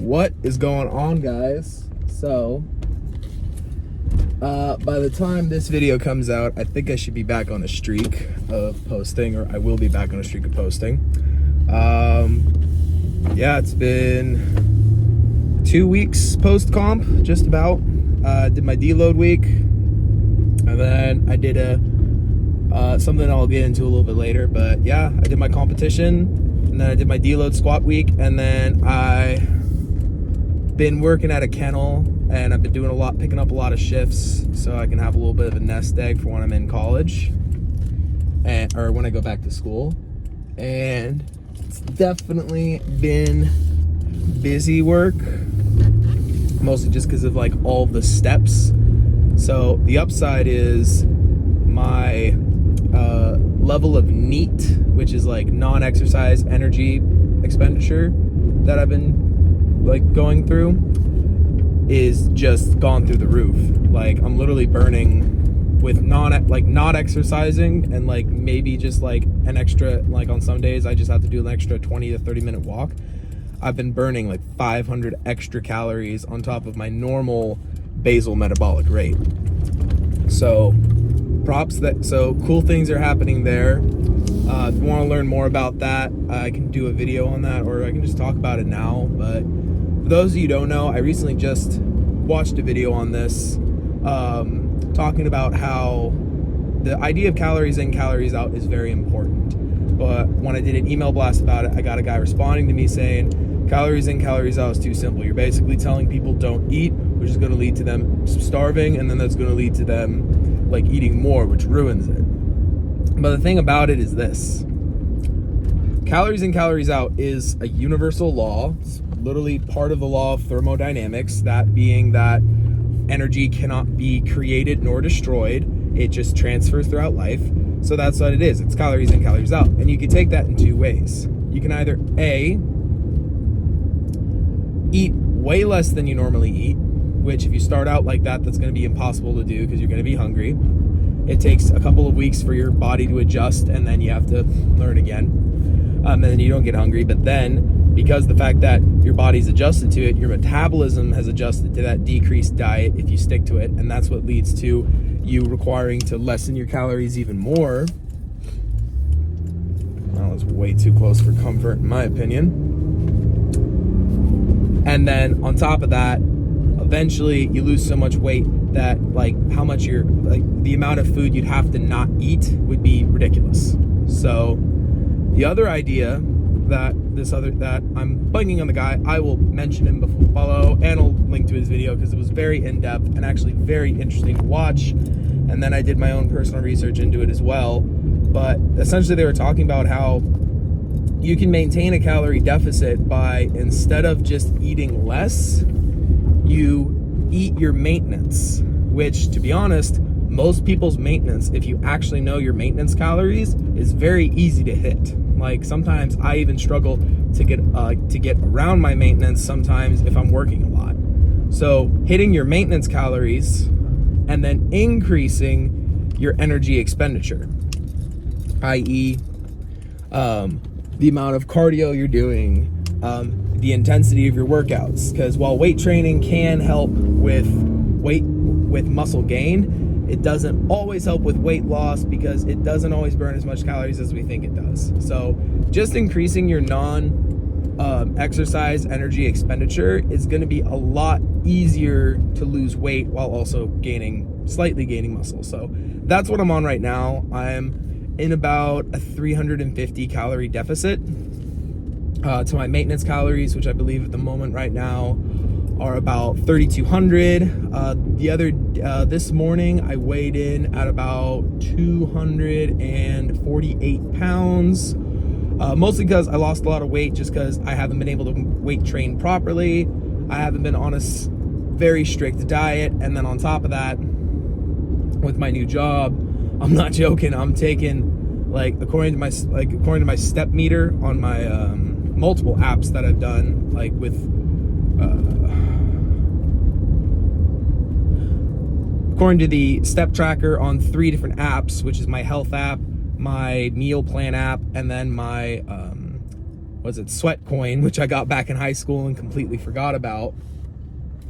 What is going on, guys? So by the time this video comes out, I think I should be back on a streak of posting, or I will be back on a streak of posting. Yeah, it's been 2 weeks post-comp, just about. Did my deload week, and then I did something I'll get into a little bit later, but yeah, I did my competition, and then I did my deload squat week, and then I been working at a kennel, and I've been doing picking up a lot of shifts so I can have a little bit of a nest egg for when I'm in college, or when I go back to school. And it's definitely been busy work, mostly just because of like all the steps. So the upside is my level of NEAT, which is like non-exercise energy expenditure that I've been like going through, is just gone through the roof. Like I'm literally burning with not exercising, and like maybe just like an extra, like on some days I just have to do an extra 20 to 30 minute walk. I've been burning like 500 extra calories on top of my normal basal metabolic rate. So so cool things are happening there. If you want to learn more about that, I can do a video on that, or I can just talk about it now. But for those of you who don't know, I recently just watched a video on this, talking about how the idea of calories in, calories out is very important. But when I did an email blast about it, I got a guy responding to me saying, calories in, calories out is too simple. You're basically telling people don't eat, which is going to lead to them starving, and then that's going to lead to them like eating more, which ruins it. But the thing about it is this: calories in, calories out is a universal law. It's literally part of the law of thermodynamics, that being that energy cannot be created nor destroyed. It just transfers throughout life. So that's what it is. It's calories in, calories out. And you can take that in two ways. You can either A, eat way less than you normally eat, which if you start out like that, that's going to be impossible to do because you're going to be hungry. It takes a couple of weeks for your body to adjust, and then you have to learn again. And then you don't get hungry. But then, because the fact that your body's adjusted to it, your metabolism has adjusted to that decreased diet if you stick to it. And that's what leads to you requiring to lessen your calories even more. That was way too close for comfort, in my opinion. And then on top of that, eventually you lose so much weight that like the amount of food you'd have to not eat would be ridiculous. So the other idea that I'm bugging on the guy, I will mention him below, and I'll link to his video because it was very in-depth and actually very interesting to watch. And then I did my own personal research into it as well. But essentially they were talking about how you can maintain a calorie deficit by, instead of just eating less, you eat your maintenance, which, to be honest, most people's maintenance, if you actually know your maintenance calories, is very easy to hit. Like sometimes I even struggle to get around my maintenance sometimes if I'm working a lot. So hitting your maintenance calories and then increasing your energy expenditure, i.e. The amount of cardio you're doing, the intensity of your workouts. Because while weight training can help with muscle gain, it doesn't always help with weight loss, because it doesn't always burn as much calories as we think it does. So just increasing your exercise energy expenditure is going to be a lot easier to lose weight while also slightly gaining muscle. So that's what I'm on right now. I'm in about a 350 calorie deficit to my maintenance calories, which I believe at the moment right now are about 3,200. This morning I weighed in at about 248 pounds, mostly because I lost a lot of weight just because I haven't been able to weight train properly. I haven't been on a very strict diet, and then on top of that, with my new job, I'm not joking, I'm taking, like, according to my step meter on my multiple apps that I've done, like with according to the step tracker on 3 different apps, which is my health app, my meal plan app, and then my sweat coin, which I got back in high school and completely forgot about.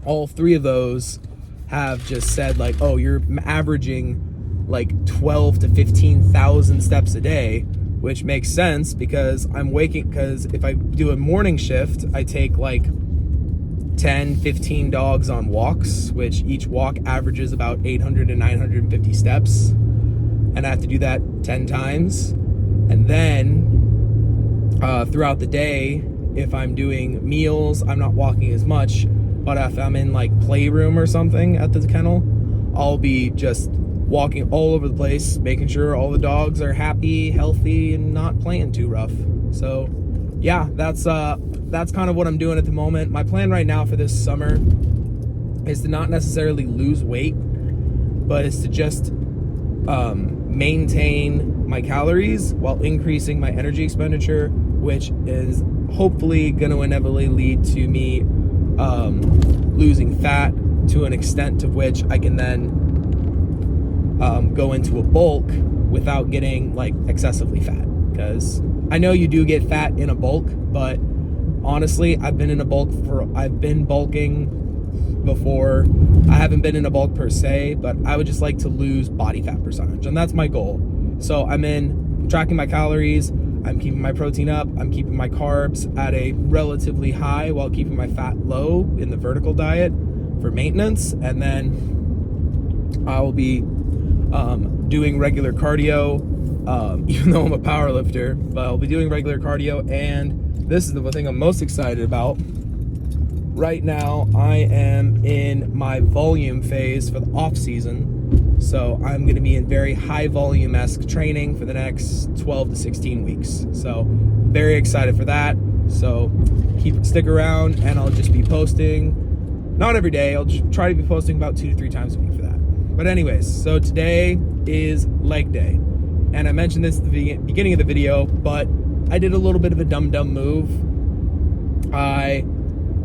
All 3 of those have just said like, oh, you're averaging like 12 to 15,000 steps a day, which makes sense because because if I do a morning shift, I take like 10, 15 dogs on walks, which each walk averages about 800 to 950 steps. And I have to do that 10 times. And then throughout the day, if I'm doing meals, I'm not walking as much. But if I'm in like playroom or something at the kennel, I'll be just walking all over the place, making sure all the dogs are happy, healthy, and not playing too rough. So yeah, that's kind of what I'm doing at the moment. My plan right now for this summer is to not necessarily lose weight, but is to just maintain my calories while increasing my energy expenditure, which is hopefully going to inevitably lead to me losing fat to an extent to which I can then go into a bulk without getting like excessively fat. Because I know you do get fat in a bulk, but honestly, I've been bulking before. I haven't been in a bulk per se, but I would just like to lose body fat percentage, and that's my goal. So I'm tracking my calories, I'm keeping my protein up, I'm keeping my carbs at a relatively high while keeping my fat low in the vertical diet for maintenance, and then I will be doing regular cardio, even though I'm a power lifter, but I'll be doing regular cardio. And this is the thing I'm most excited about. Right now, I am in my volume phase for the off season. So I'm going to be in very high volume-esque training for the next 12 to 16 weeks. So very excited for that. So stick around, and I'll just be posting, not every day. I'll just try to be posting about 2 to 3 times a week for that. But anyways, so today is leg day. And I mentioned this at the beginning of the video, but I did a little bit of a dumb move.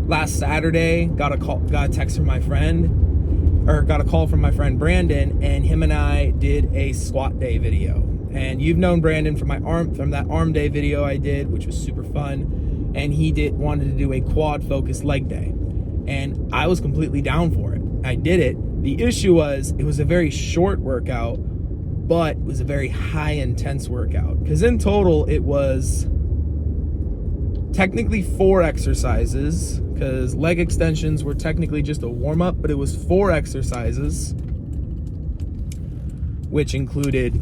Last Saturday, got a text from my friend, or got a call from my friend Brandon, and him and I did a squat day video. And you've known Brandon from that arm day video I did, which was super fun. And he wanted to do a quad focused leg day, and I was completely down for it. I did it. The issue was it was a very short workout, but it was a very high intense workout, because in total it was technically 4 exercises, because leg extensions were technically just a warm-up, but it was 4 exercises, which included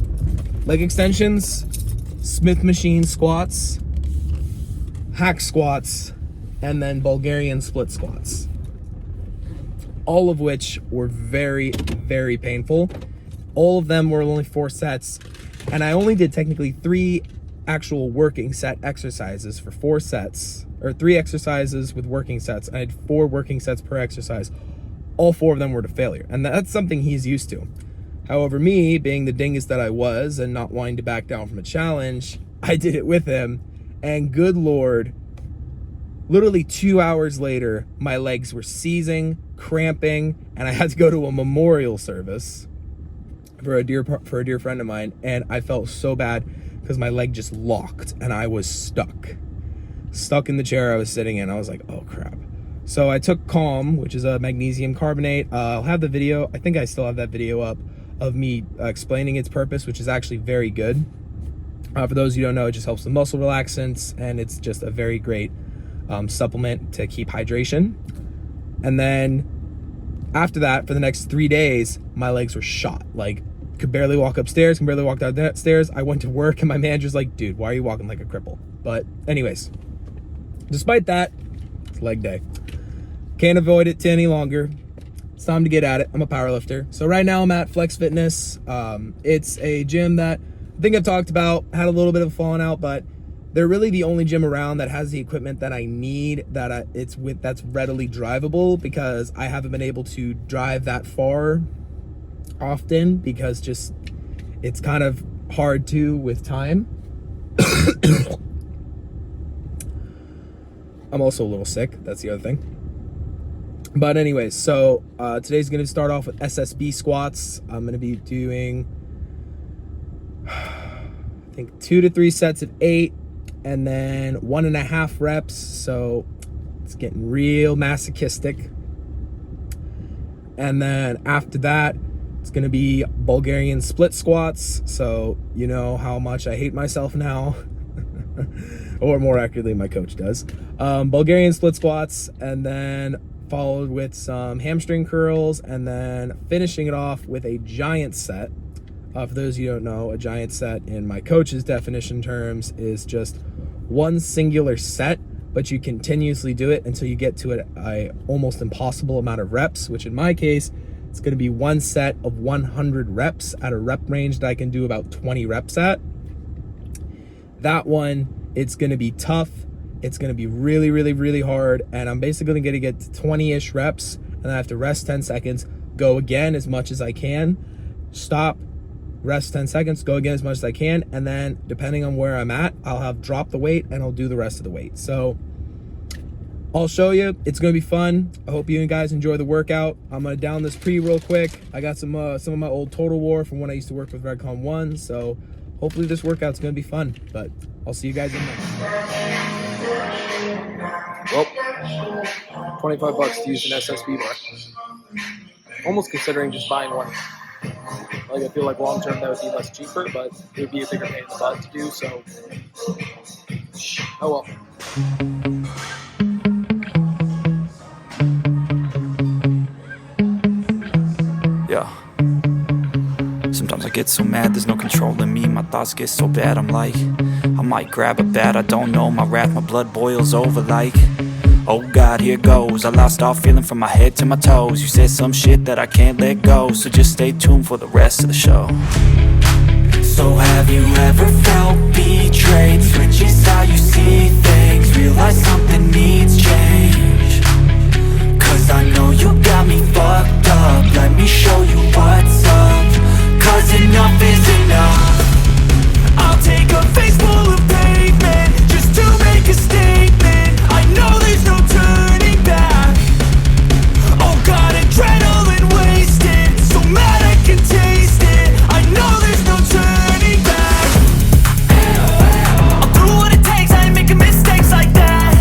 leg extensions, Smith machine squats, hack squats, and then Bulgarian split squats, all of which were very, very painful. All of them were only 4 sets, and I only did technically 3 actual working set exercises for 4 sets, or 3 exercises with working sets. I had 4 working sets per exercise. All 4 of them were to failure, and that's something he's used to. However, me, being the dingus that I was and not wanting to back down from a challenge, I did it with him, and good Lord, literally 2 hours later, my legs were seizing, cramping, and I had to go to a memorial service for a dear friend of mine, and I felt so bad because my leg just locked and I was stuck in the chair I was sitting in. I was like, oh crap. So I took Calm, which is a magnesium carbonate. I'll have the video, I think I still have that video up, of me explaining its purpose, which is actually very good. For those of you who don't know, it just helps with muscle relaxants, and it's just a very great supplement to keep hydration. And then after that, for the next 3 days, my legs were shot. Like, could barely walk upstairs, can barely walk downstairs. I went to work, and my manager's like, dude, why are you walking like a cripple? But anyways, despite that, it's leg day. Can't avoid it any longer. It's time to get at it. I'm a power lifter. So right now I'm at Flex Fitness. It's a gym that I think I've talked about, had a little bit of a falling out, but they're really the only gym around that has the equipment that I need, that's readily drivable, because I haven't been able to drive that far often because just it's kind of hard to with time. I'm also a little sick. That's the other thing. But anyways, so today's going to start off with SSB squats. I'm going to be doing, I think, 2 to 3 sets of 8, and then 1.5 reps. So it's getting real masochistic. And then after that, it's going to be Bulgarian split squats. So you know how much I hate myself now. Or more accurately, my coach does. Bulgarian split squats, and then followed with some hamstring curls, and then finishing it off with a giant set. For those of you who don't know, a giant set in my coach's definition terms is just one singular set, but you continuously do it until you get to a almost impossible amount of reps, which in my case, it's going to be one set of 100 reps at a rep range that I can do about 20 reps at. That one, it's going to be tough. It's going to be really, really, really hard. And I'm basically going to get to 20-ish reps, and then I have to rest 10 seconds, go again as much as I can, stop, rest 10 seconds, go again as much as I can. And then depending on where I'm at, I'll have dropped the weight and I'll do the rest of the weight. So I'll show you. It's going to be fun. I hope you guys enjoy the workout. I'm going to down this pre real quick. I got some of my old Total War from when I used to work with Redcon 1. So hopefully this workout's going to be fun, but I'll see you guys in the next. Well, $25 to use an SSB bar. Almost considering just buying one. Like, I feel like long term that would be less cheaper, but it would be a bigger pain in the butt to do, so oh well. Yeah. Sometimes I get so mad, there's no controlling me. My thoughts get so bad, I'm like, I might grab a bat, I don't know. My wrath, my blood boils over like, oh God, here goes. I lost all feeling from my head to my toes. You said some shit that I can't let go, so just stay tuned for the rest of the show. So have you ever felt betrayed? Switches how you see things, realize something needs change. Cause I know you got me fucked up, let me show you what's up. Cause enough is enough. I'll take a face full of pavement just to make a statement. I know there's no turning back. Oh God, adrenaline wasted, so mad I can taste it. I know there's no turning back. I'll do what it takes, I ain't making mistakes like that.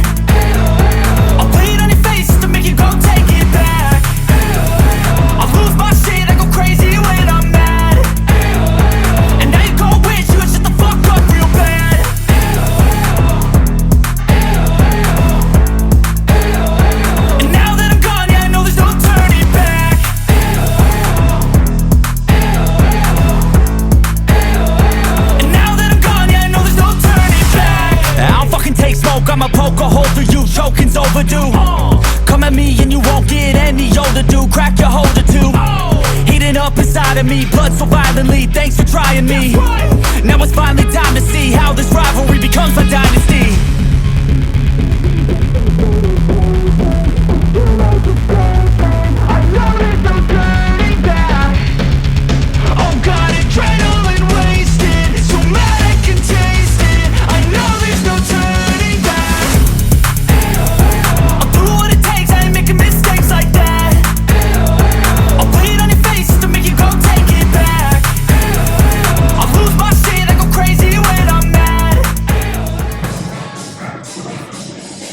I'll play it on your face to make you go take it back. I'll lose my shit, I go crazy when I'm mad. And now you gon' wish you would shut the fuck up real bad. And now that I'm gone, yeah, I know there's no turning back. And now that I'm gone, yeah, I know there's no turning back. I don't fucking take smoke, I'ma poke a hole through you, choking's overdue. Come at me and you won't get any older, dude, crack your holder too. Heating up inside of me, blood so violently, thanks for trying me. Now it's finally time to see how this rivalry becomes a dynasty. Oh God, adrenaline wasted, so mad I can taste it. I know there's no turning back. I'll do what it takes, I ain't making mistakes like that. I'll play it on your face to make you go take it back. I'll lose my shit, I go crazy when I'm mad.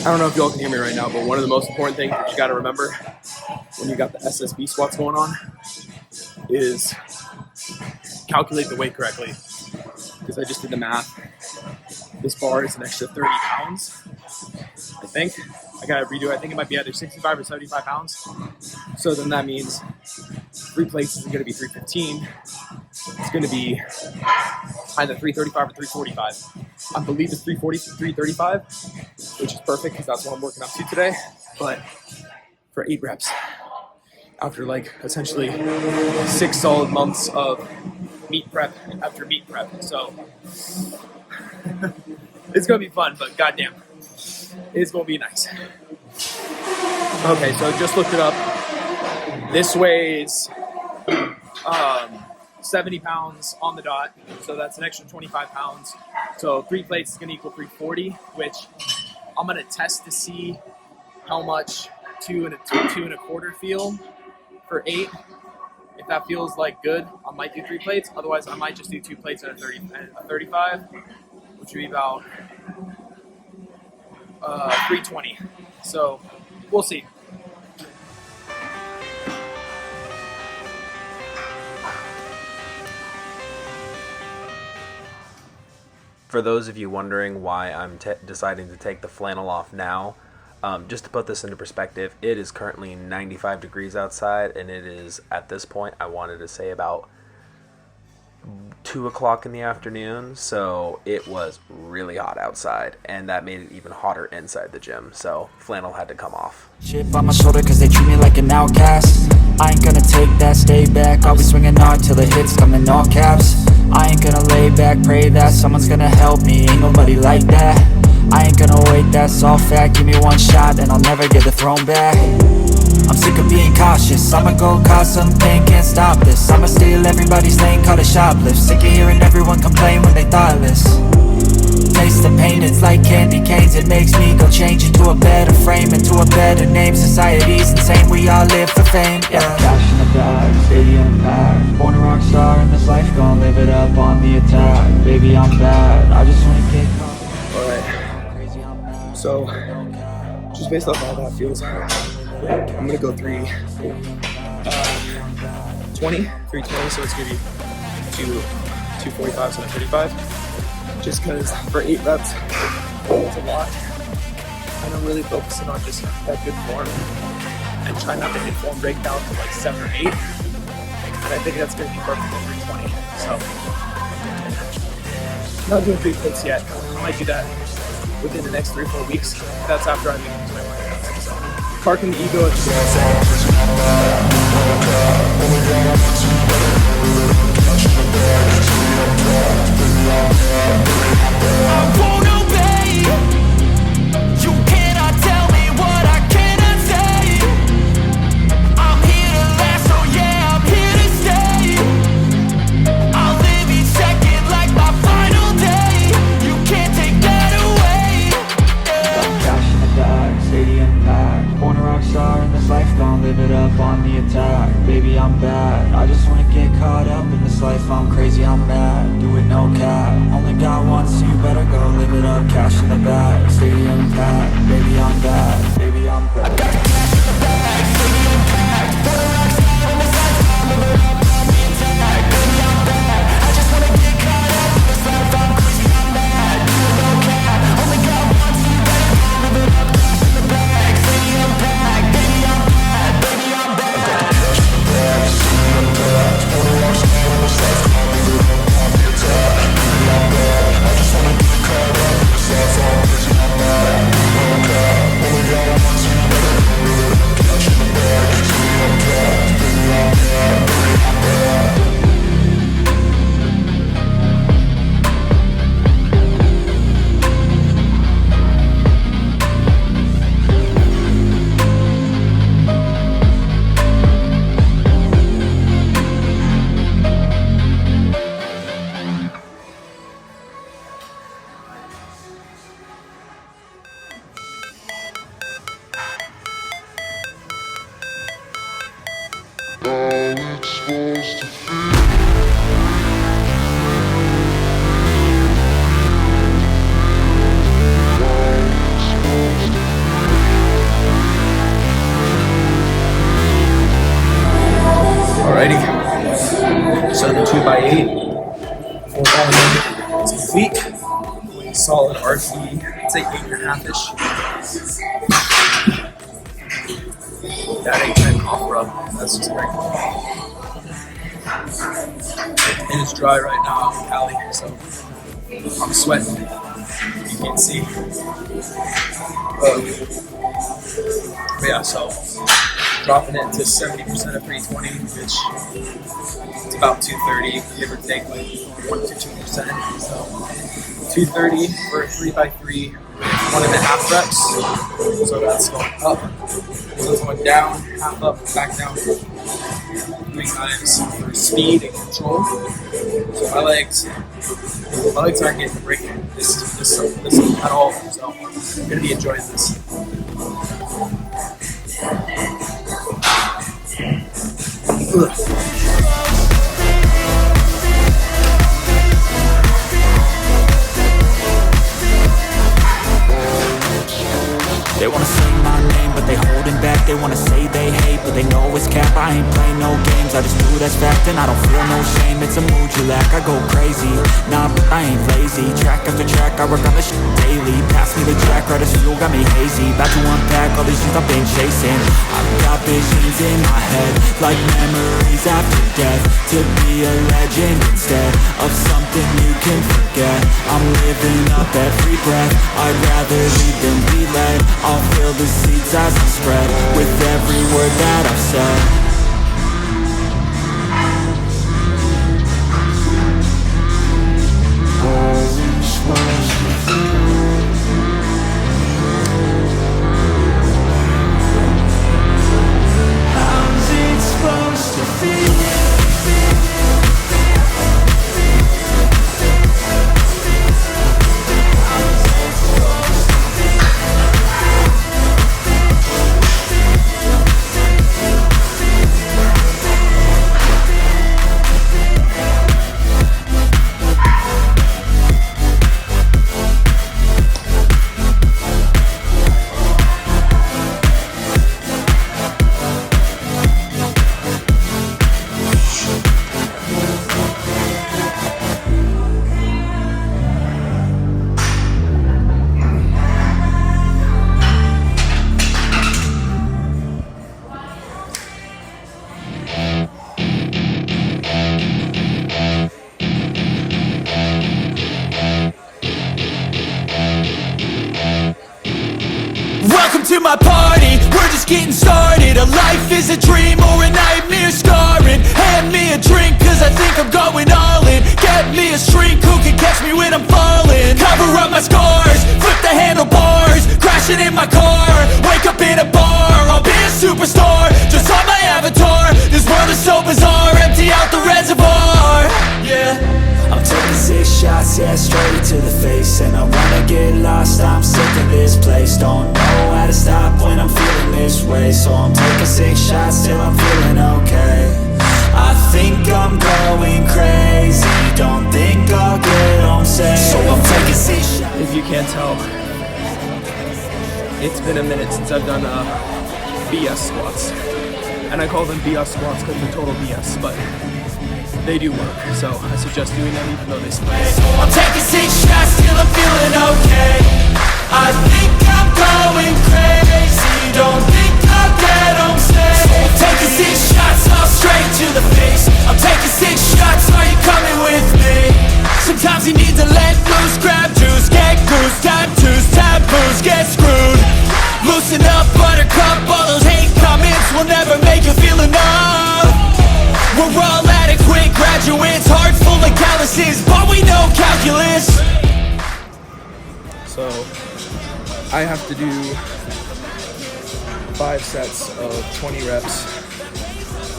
I don't know if y'all can hear me right now, but one of the most important things that you got to remember when you got the SSB squats going on is calculate the weight correctly. Because I just did the math. This bar is an extra 30 pounds, I think. I gotta redo it. I think it might be either 65 or 75 pounds. So then that means 3 plates isn't gonna be 315. It's gonna be either 335 or 345. I believe it's 340, 335, which is perfect because that's what I'm working up to today. But for 8 reps, after like essentially 6 solid months of meat prep after meat prep. So it's gonna be fun, but goddamn, it's gonna be nice. Okay, so I just looked it up. This weighs 70 pounds on the dot, so that's an extra 25 pounds. So 3 plates is gonna equal 340, which I'm gonna test to see how much 2 1/4 feel for 8. If that feels like good, I might do 3 plates. Otherwise, I might just do 2 plates at a 35, which would be about 320. So we'll see. For those of you wondering why I'm deciding to take the flannel off now, just to put this into perspective, it is currently 95 degrees outside, and it is, at this point, I wanted to say about 2 o'clock in the afternoon, so it was really hot outside, and that made it even hotter inside the gym, so flannel had to come off. Chip on my shoulder cause they treat me like an outcast. I ain't gonna take that, stay back. I'll be swinging hard till the hits come in all caps. I ain't gonna lay back, pray that someone's gonna help me, ain't nobody like that. I ain't gonna wait, that's all fact. Give me one shot and I'll never get the throne back. I'm sick of being cautious, I'ma go cause some pain, can't stop this. I'ma steal everybody's lane, call it shoplift. Sick of hearing everyone complain when they thoughtless. Taste the pain, it's like candy canes. It makes me go change into a better frame, into a better name. Society's insane, we all live for fame, yeah. Cash in the bag, stadium packed. Born a rock star in this life, gonna live it up on the attack. Baby, I'm bad, I just wanna get caught. Alright, so just based off how that feels, I'm gonna go 320, so it's gonna be 245 and a 35. Just because for 8 reps, it's a lot. And I'm really focusing on just that good form and try not to hit form breakdown to like 7 or 8. And I think that's gonna be perfect for 320. So, not doing big hits yet. I might do that within the next 3 or 4 weeks. That's after I make it to my workouts. So, parking the ego at the I won't obey. You cannot tell me what I cannot say. I'm here to last, so yeah, I'm here to stay. I'll live each second like my final day. You can't take that away. Cash in the bag, stadium packed. Born a rock star in this life, gonna live it up on the attack. Baby, I'm bad, I just wanna get caught up in this life. I'm crazy, I'm mad, do it no cap. Only got one, so you better go live it up. Cash in the bag, stadium packed. Baby, I'm bad, baby, I'm bad. I got cash in the bag, stadium packed. Born a rock star in this life, gonna live it up on the attack. Baby, I'm bad, I just wanna get caught up in this life. I'm crazy, I'm mad, do it no cap. Only got one, so you better go live it up. Cash in the bag, stadium packed. Baby, I'm bad, baby, I'm bad. I got cash in the bag, stadium packed. Born a rock star in this life, gonna live it up on the attack. Baby, I'm bad, I just wanna get caught up in this life. I'm crazy, I'm mad, do it no cap. Only got one, so you better go live it up. Cash in the bag, stadium packed. Baby, I'm bad, baby, I'm bad. Alrighty, so the 2x8, 4 is complete. Solid RT, it's like 8.5-ish. That ain't kind of off rub, that's just great. And it's dry right now in Cali, so I'm sweating. You can't see. But yeah, so dropping it to 70% of 320, which it's about 230, give or take like 1 to 2%. So 230 for a 3x3 with 1.5 reps. So that's going up. So it's going down, half up, back down 3 times for speed and control. So my legs aren't getting a break this at all. So I'm gonna be enjoying this. say they hate, but they know it's cap. I ain't play no games, I just do that's fact. And I don't feel no shame, it's a mood you lack. I go crazy, nah, but I ain't lazy. Track after track, I work on this shit daily. Pass me the track, right as fuel, got me hazy. About to unpack all these things I've been chasing. I've got visions in my head, like memories after death. To be a legend instead of something you can forget. I'm living up every breath, I'd rather lead than be led. I'll fill the seeds as I spread, with every word that I've said. Welcome to my party, we're just getting started. A life is a dream or a nightmare scarring. Hand me a drink cause I think I'm going all in. Get me a shrink who can catch me when I'm falling. Cover up my scars, flip the handlebars. Crashing in my car, wake up in a bar. I'll be a superstar, just on my avatar. This world is so bizarre, empty out the reservoir. Yeah, I'm taking 6 shots, yeah, straight to the face. And I wanna get lost, I'm sick of this place. Don't know how to stop when I'm feeling this way. So I'm taking 6 shots till I'm feeling okay. I think I'm going crazy, don't think I'll get home safe. So I'm taking 6 shots. If you can't tell, it's been a minute since I've done BS squats. And I call them BS squats because they're total BS, but they do work, so I suggest doing them even though they split. I'm taking 6 shots till I'm feeling okay. I think I'm going crazy, don't think I'll get home safe. I'm taking 6 shots all straight to the face. I'm taking 6 shots, are you coming with me? Sometimes you need to let loose, grab juice, get goose, tattoos, taboos, get screwed. Loosen up, buttercup, all those hate comments will never make you feel enough. We're all adequate graduates, heart full of calluses, but we know calculus. So I have to do 5 sets of 20 reps,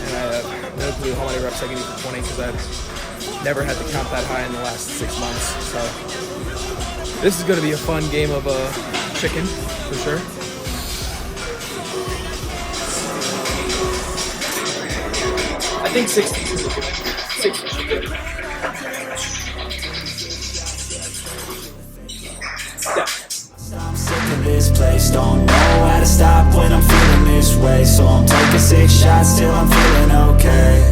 and I have no clue how many reps I can do for 20 because I've never had to count that high in the last 6 months. So this is going to be a fun game of chicken for sure. I think 60 is good. 60 is good. Yeah. I'm sick of this place, don't know how to stop when I'm feeling this way. So I'm taking 6 shots till I'm feeling okay.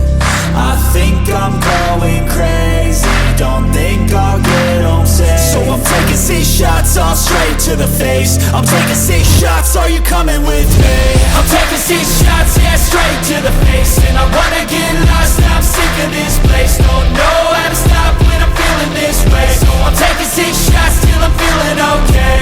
I think I'm going crazy, don't think I'll get home safe. So I'm taking 6 shots all straight to the face. I'm taking 6 shots, are you coming with me? I'm taking 6 shots, yeah, straight to the face. And I wanna get lost, I'm sick of this place. Don't know how to stop when I'm feeling this way. So I'm taking 6 shots till I'm feeling okay.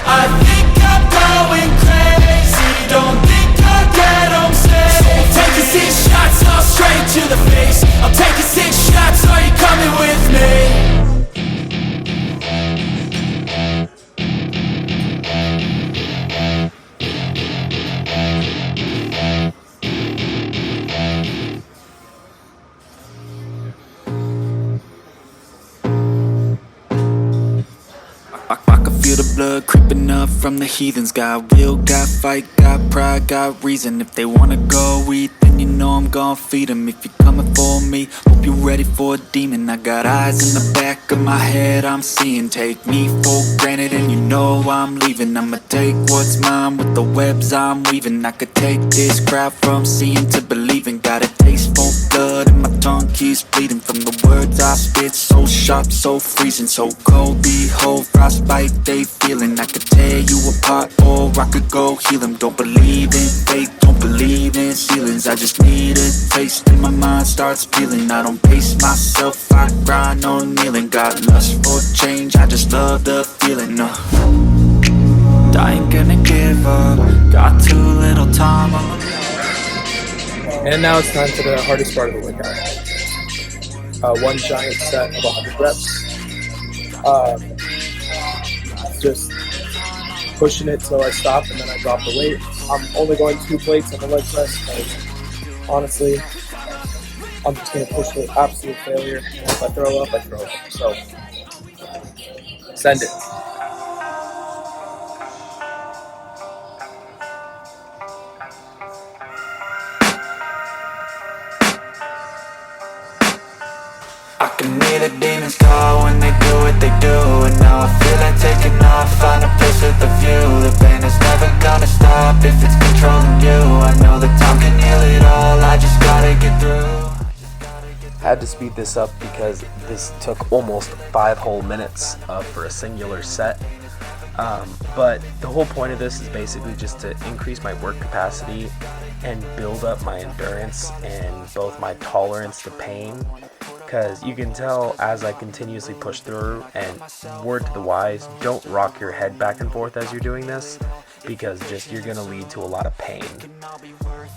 I think I'm going crazy, don't think I'll get home safe. So I'm taking 6 shots all straight to the face. I'm taking 6 shots, are you coming with me? I can feel the blood creeping up from the heathens. Got will, got fight, got pride, got reason. If they wanna go eat, then and you know I'm gon' feed 'em. If you're coming for me, hope you're ready for a demon. I got eyes in the back of my head, I'm seeing. Take me for granted and you know I'm leaving. I'ma take what's mine with the webs I'm weaving. I could take this crowd from seeing to believing. Got a taste for blood and my tongue keeps bleeding from the words I spit. So sharp, so freezing, so cold. Behold, frostbite they feeling. I could tear you apart or I could go heal 'em. Don't believe in fate, don't believe in ceilings. I just need a taste and my mind starts peeling. I don't pace myself, I grind on kneeling. Got lust for change, I just love the feeling. I ain't gonna give up, got too little time. And now it's time for the hardest part of the workout. One giant set of 100 reps. Just pushing it till I stop and then I drop the weight. I'm only going 2 plates on the leg press because honestly, I'm just going to push to absolute failure. And if I throw up, I throw up. So, send it. I can hear the demons call when they do what they do. And now I feel like taking off, find a place with a view. The pain is never gonna stop if it's controlling you. I know that time can heal it all, I just gotta get through. I had to speed this up because this took almost 5 whole minutes for a singular set. But the whole point of this is basically just to increase my work capacity and build up my endurance and both my tolerance to pain. Because you can tell as I continuously push through, and word to the wise, don't rock your head back and forth as you're doing this, because you're going to lead to a lot of pain.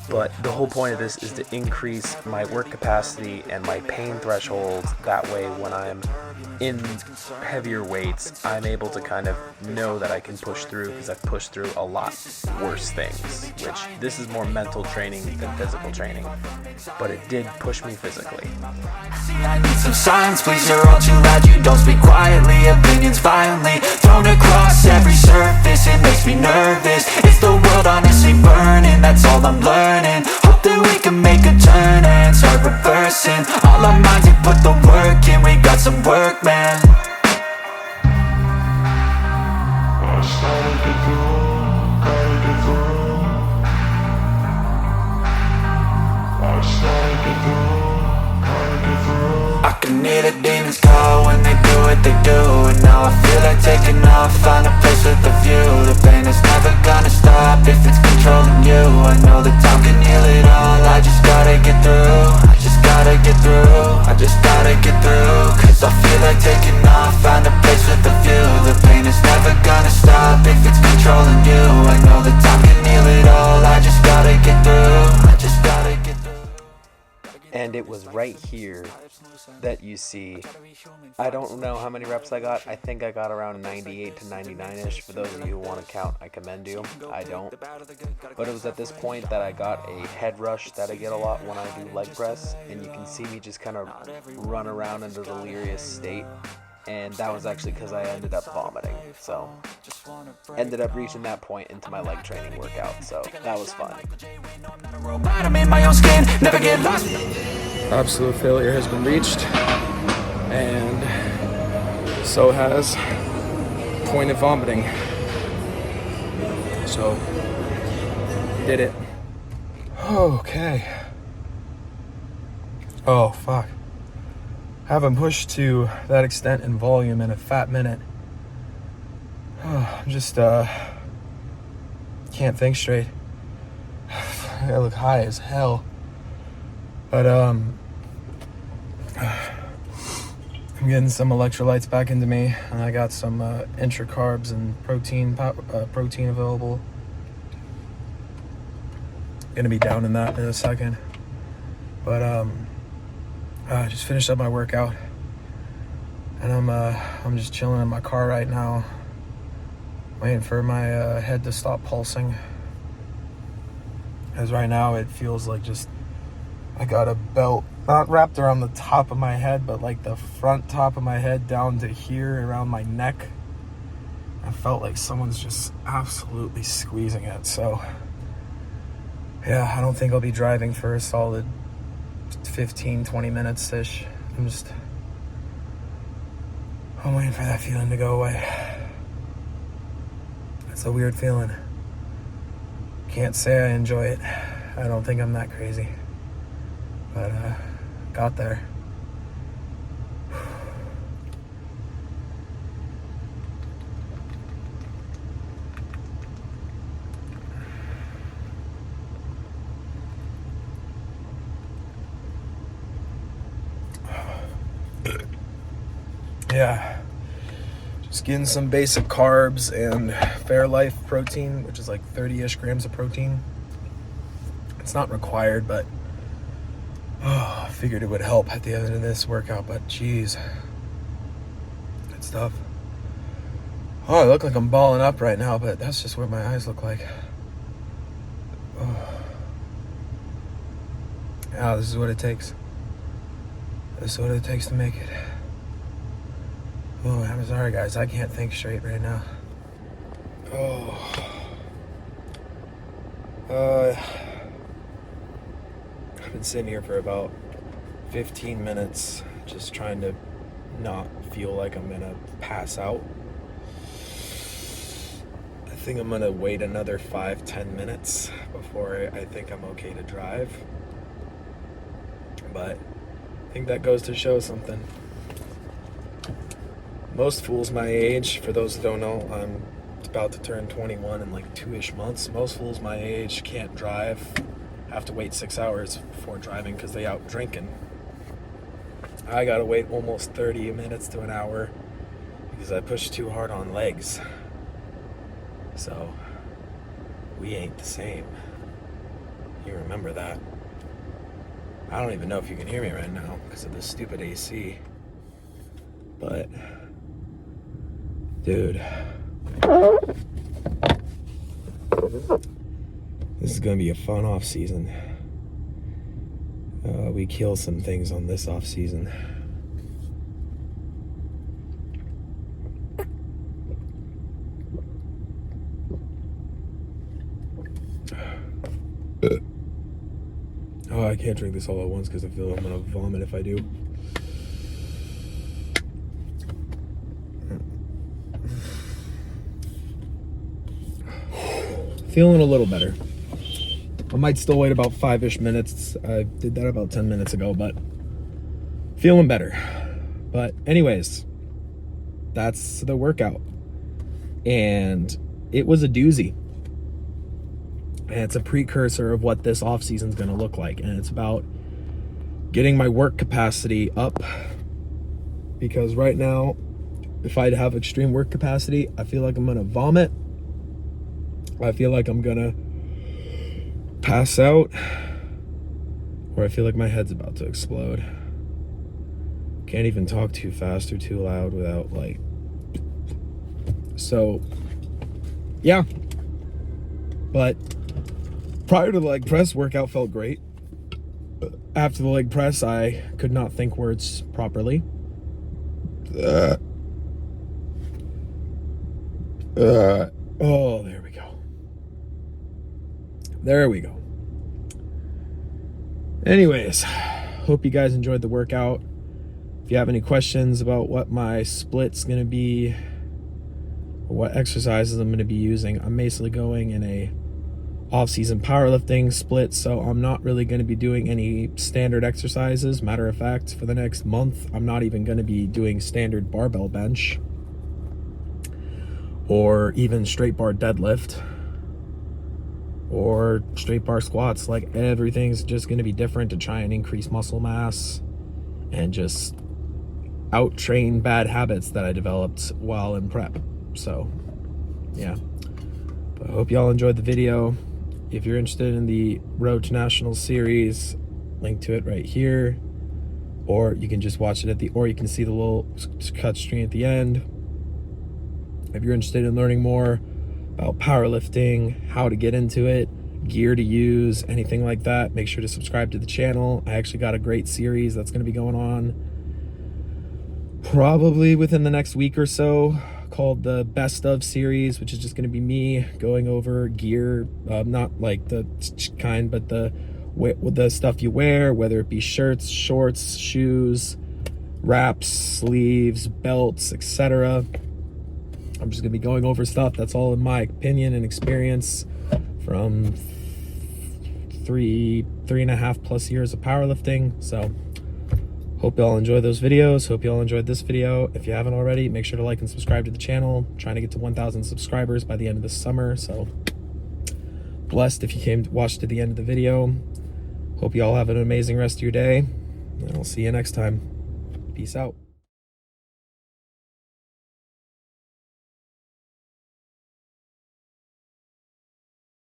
But the whole point of this is to increase my work capacity and my pain thresholds. That way when I'm in heavier weights, I'm able to kind of know that I can push through, because I've pushed through a lot worse things, which this is more mental training than physical training, but it did push me physically. I need some silence, please, you're all too loud. You don't speak quietly, opinions violently thrown across every surface. It makes me nervous, it's the world honestly burning. That's all I'm learning, hope that we can make a turn and start reversing. All our minds have put the work in, we got some work, man. I can hear the demons call when they do what they do. And now I feel like taking off, find a place with a view. The pain is never gonna stop if it's controlling you. I know that time can heal it all, I just gotta get through. I just gotta get through, I just gotta get through. Cause I feel like taking off, find a place with a view. The pain is never gonna stop if it's controlling you. I know that time can heal it all, I just gotta get through. I just gotta get through. And it was right here that you see, I don't know how many reps I got. I think I got around 98 to 99-ish. For those of you who want to count, I commend you. I don't. But it was at this point that I got a head rush that I get a lot when I do leg press. And you can see me just kind of run around in a delirious state. And that was actually because I ended up vomiting. So, ended up reaching that point into my leg training workout. So, that was fun. Absolute failure has been reached. And so has point of vomiting. So, did it. Okay. Oh, fuck. Haven't pushed to that extent in volume in a fat minute. I'm just, can't think straight. I look high as hell. But, I'm getting some electrolytes back into me, and I got some intra-carbs and protein available. Gonna be down in that in a second. But, I just finished up my workout, and I'm just chilling in my car right now, waiting for my head to stop pulsing. As right now it feels like just I got a belt not wrapped around the top of my head, but like the front top of my head down to here around my neck. I felt like someone's just absolutely squeezing it. So Yeah, I don't think I'll be driving for a solid 15, 20 minutes-ish. I'm waiting for that feeling to go away. It's a weird feeling. Can't say I enjoy it. I don't think I'm that crazy. But, got there. Yeah, just getting some basic carbs and Fairlife protein, which is like 30-ish grams of protein. It's not required, but I figured it would help at the end of this workout, but geez, good stuff. Oh, I look like I'm balling up right now, but that's just what my eyes look like. Oh. Yeah, this is what it takes. This is what it takes to make it. Oh, I'm sorry, guys. I can't think straight right now. I've been sitting here for about 15 minutes, just trying to not feel like I'm gonna pass out. I think I'm gonna wait another 5-10 minutes before I think I'm okay to drive. But I think that goes to show something. Most fools my age, for those who don't know, I'm about to turn 21 in like 2-ish months. Most fools my age can't drive, have to wait 6 hours before driving because they out drinking. I gotta wait almost 30 minutes to an hour because I pushed too hard on legs. So, we ain't the same. You remember that. I don't even know if you can hear me right now because of this stupid AC. But dude, this is gonna be a fun off season. We kill some things on this off season. Oh, I can't drink this all at once because I feel I'm gonna vomit if I do. Feeling a little better. I might still wait about 5-ish minutes. I did that about 10 minutes ago, but feeling better. But anyways, that's the workout. And it was a doozy. And it's a precursor of what this off season is going to look like. And it's about getting my work capacity up. Because right now, if I have extreme work capacity, I feel like I'm going to vomit. I feel like I'm gonna pass out, or I feel like my head's about to explode. Can't even talk too fast or too loud without like. So, yeah. But prior to the leg press, workout felt great. After the leg press, I could not think words properly. Oh, there we go. There we go. Anyways, hope you guys enjoyed the workout. If you have any questions about what my split's gonna be, or what exercises I'm gonna be using, I'm basically going in a off-season powerlifting split, so I'm not really gonna be doing any standard exercises. Matter of fact, for the next month, I'm not even gonna be doing standard barbell bench or even straight bar deadlift or straight bar squats. Like, everything's just going to be different to try and increase muscle mass and just out train bad habits that I developed while in prep. So yeah, but I hope y'all enjoyed the video. If you're interested in the Road to Nationals series, link to it right here, or you can just watch it or you can see the little cut screen at the end. If you're interested in learning more about powerlifting, how to get into it, gear to use, anything like that, make sure to subscribe to the channel. I actually got a great series that's going to be going on probably within the next week or so called the Best Of series, which is just going to be me going over gear, not like the kind, but the stuff you wear, whether it be shirts, shorts, shoes, wraps, sleeves, belts, etc. I'm just going to be going over stuff that's all in my opinion and experience from 3.5+ years of powerlifting. So hope y'all enjoy those videos. Hope y'all enjoyed this video. If you haven't already, make sure to like and subscribe to the channel. I'm trying to get to 1,000 subscribers by the end of the summer. So blessed if you came to watch to the end of the video. Hope y'all have an amazing rest of your day, and I'll see you next time. Peace out.